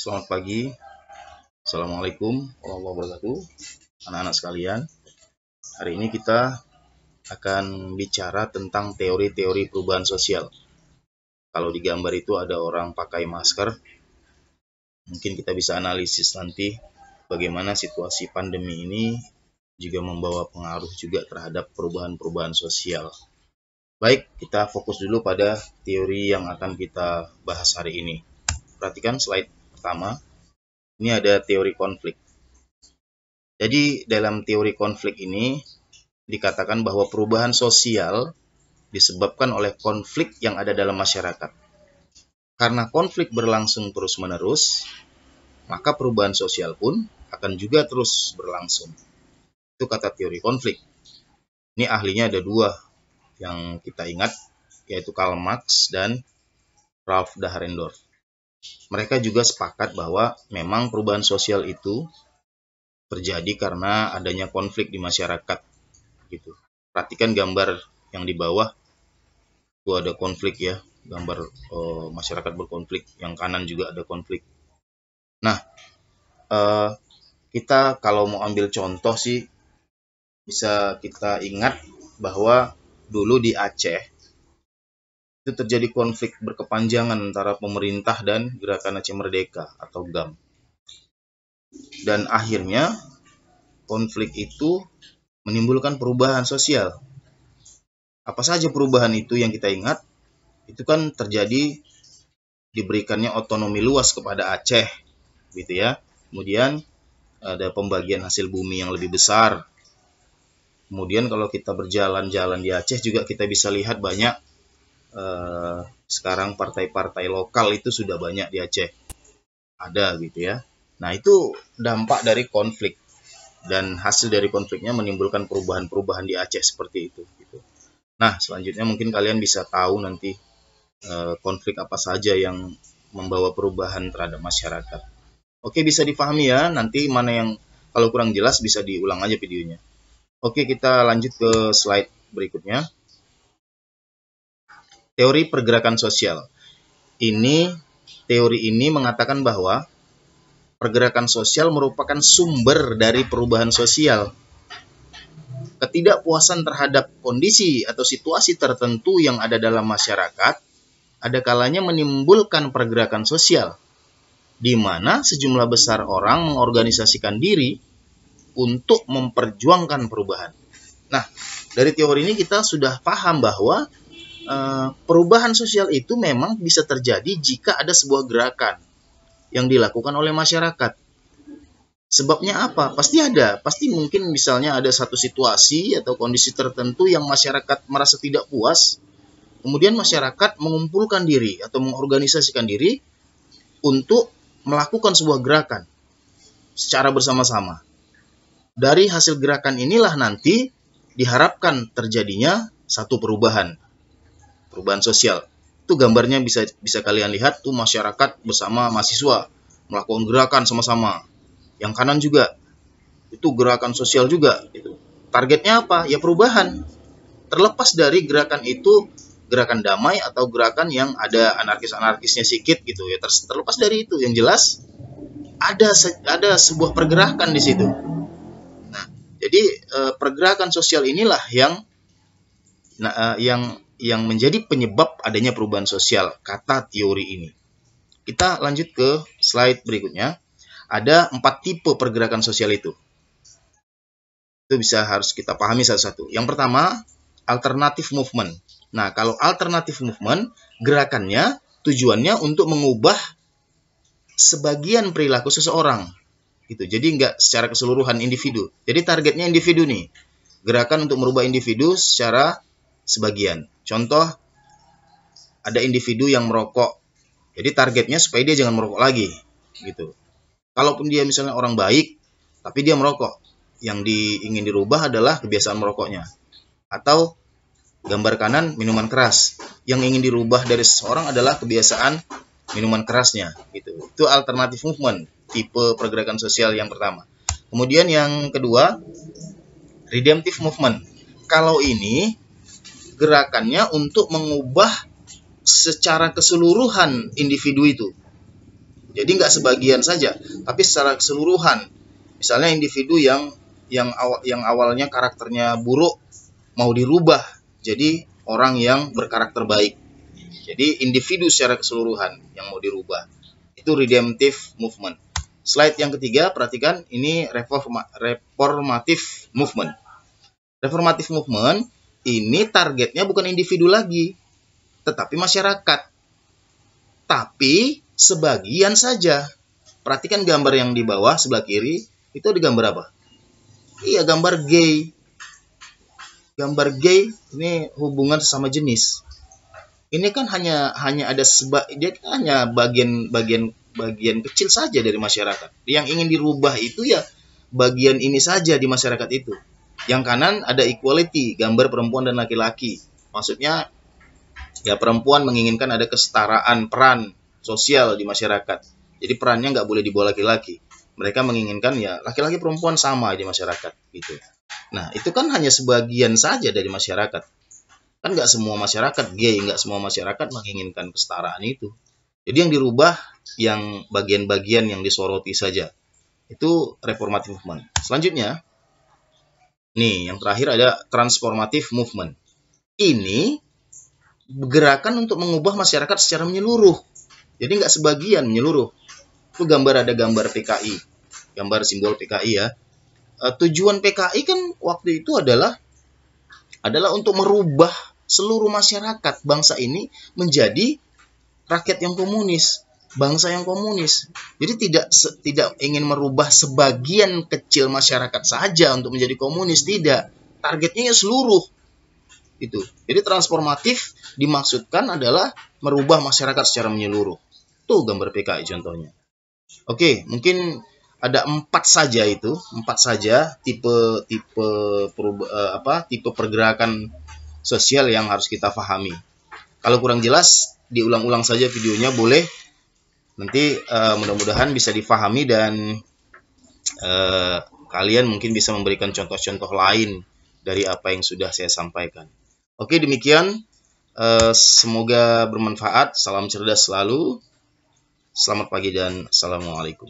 Selamat pagi, Assalamualaikum warahmatullahi wabarakatuh. Anak-anak sekalian, hari ini kita akan bicara tentang teori-teori perubahan sosial. Kalau di gambar itu ada orang pakai masker, mungkin kita bisa analisis nanti bagaimana situasi pandemi ini juga membawa pengaruh juga terhadap perubahan-perubahan sosial. Baik, kita fokus dulu pada teori yang akan kita bahas hari ini. Perhatikan slide pertama. Ini ada teori konflik. Jadi dalam teori konflik ini dikatakan bahwa perubahan sosial disebabkan oleh konflik yang ada dalam masyarakat. Karena konflik berlangsung terus-menerus, maka perubahan sosial pun akan juga terus berlangsung. Itu kata teori konflik. Ini ahlinya ada dua yang kita ingat, yaitu Karl Marx dan Ralph Dahrendorf. Mereka juga sepakat bahwa memang perubahan sosial itu terjadi karena adanya konflik di masyarakat. Gitu. Perhatikan gambar yang di bawah, itu ada konflik ya, gambar masyarakat berkonflik. Yang kanan juga ada konflik. Nah, kita kalau mau ambil contoh sih, bisa kita ingat bahwa dulu di Aceh itu terjadi konflik berkepanjangan antara pemerintah dan Gerakan Aceh Merdeka atau GAM. Dan akhirnya konflik itu menimbulkan perubahan sosial. Apa saja perubahan itu yang kita ingat? Itu kan terjadi diberikannya otonomi luas kepada Aceh, gitu ya. Kemudian ada pembagian hasil bumi yang lebih besar. Kemudian kalau kita berjalan-jalan di Aceh juga kita bisa lihat banyak sekarang partai-partai lokal itu sudah banyak di Aceh. Ada gitu ya. Nah, itu dampak dari konflik. Dan hasil dari konfliknya menimbulkan perubahan-perubahan di Aceh seperti itu. Gitu. Nah, selanjutnya mungkin kalian bisa tahu nanti konflik apa saja yang membawa perubahan terhadap masyarakat. Oke, bisa dipahami ya. Nanti mana yang kalau kurang jelas bisa diulang aja videonya. Oke, kita lanjut ke slide berikutnya. Teori pergerakan sosial. Teori ini mengatakan bahwa pergerakan sosial merupakan sumber dari perubahan sosial. Ketidakpuasan terhadap kondisi atau situasi tertentu yang ada dalam masyarakat ada kalanya menimbulkan pergerakan sosial, di mana sejumlah besar orang mengorganisasikan diri untuk memperjuangkan perubahan. Nah, dari teori ini kita sudah paham bahwa perubahan sosial itu memang bisa terjadi jika ada sebuah gerakan yang dilakukan oleh masyarakat. Sebabnya apa? Pasti ada. Pasti mungkin misalnya ada satu situasi atau kondisi tertentu yang masyarakat merasa tidak puas. Kemudian masyarakat mengumpulkan diri atau mengorganisasikan diri untuk melakukan sebuah gerakan secara bersama-sama. Dari hasil gerakan inilah nanti diharapkan terjadinya satu perubahan sosial. Itu gambarnya bisa kalian lihat tuh masyarakat bersama mahasiswa melakukan gerakan sama-sama. Yang kanan juga itu gerakan sosial juga. Targetnya apa? Ya perubahan. Terlepas dari gerakan itu gerakan damai atau gerakan yang ada anarkis-anarkisnya sedikit gitu ya. Terlepas dari itu, yang jelas ada sebuah pergerakan di situ. Nah, jadi pergerakan sosial inilah yang menjadi penyebab adanya perubahan sosial, kata teori ini. Kita lanjut ke slide berikutnya. Ada 4 tipe pergerakan sosial itu. Itu harus kita pahami satu-satu. Yang pertama, alternative movement. Nah, kalau alternative movement, gerakannya tujuannya untuk mengubah sebagian perilaku seseorang. Gitu. Jadi nggak secara keseluruhan individu. Jadi targetnya individu nih. Gerakan untuk merubah individu secara sebagian. Contoh, ada individu yang merokok. Jadi targetnya supaya dia jangan merokok lagi. Gitu. Kalaupun dia misalnya orang baik, tapi dia merokok. Yang ingin dirubah adalah kebiasaan merokoknya. Atau gambar kanan, minuman keras. Yang ingin dirubah dari seseorang adalah kebiasaan minuman kerasnya. Gitu. Itu alternative movement, tipe pergerakan sosial yang pertama. Kemudian yang kedua, redemptive movement. Kalau ini gerakannya untuk mengubah secara keseluruhan individu itu. Jadi nggak sebagian saja, tapi secara keseluruhan. Misalnya individu yang awalnya karakternya buruk mau dirubah jadi orang yang berkarakter baik. Jadi individu secara keseluruhan yang mau dirubah. Itu redemptive movement. Slide yang ketiga, perhatikan ini reformative movement. Reformative movement ini targetnya bukan individu lagi, tetapi masyarakat. Tapi sebagian saja. Perhatikan gambar yang di bawah sebelah kiri, itu ada gambar apa? Iya, gambar gay. Gambar gay ini hubungan sesama jenis. Ini kan hanya ada dia kan hanya bagian kecil saja dari masyarakat. Yang ingin dirubah itu ya bagian ini saja di masyarakat itu. Yang kanan ada equality, gambar perempuan dan laki-laki. Maksudnya ya perempuan menginginkan ada kesetaraan peran sosial di masyarakat. Jadi perannya nggak boleh di bawah laki-laki. Mereka menginginkan ya laki-laki perempuan sama di masyarakat gitu. Nah itu kan hanya sebagian saja dari masyarakat. Kan nggak semua masyarakat gay, nggak semua masyarakat menginginkan kesetaraan itu. Jadi yang dirubah yang bagian-bagian yang disoroti saja. Itu reformative movement. Selanjutnya, nih yang terakhir ada transformative movement. Ini gerakan untuk mengubah masyarakat secara menyeluruh. Jadi nggak sebagian, menyeluruh. Itu ada gambar PKI, gambar simbol PKI ya. Tujuan PKI kan waktu itu adalah untuk merubah seluruh masyarakat bangsa ini menjadi rakyat yang komunis, bangsa yang komunis. Jadi tidak ingin merubah sebagian kecil masyarakat saja untuk menjadi komunis, tidak. Targetnya ya seluruh. Itu. Jadi transformatif dimaksudkan adalah merubah masyarakat secara menyeluruh. Tuh gambar PKI contohnya. Oke, mungkin ada 4 saja tipe pergerakan sosial yang harus kita pahami. Kalau kurang jelas, diulang-ulang saja videonya boleh. Nanti mudah-mudahan bisa difahami dan kalian mungkin bisa memberikan contoh-contoh lain dari apa yang sudah saya sampaikan. Oke, demikian. Semoga bermanfaat. Salam cerdas selalu. Selamat pagi dan assalamualaikum.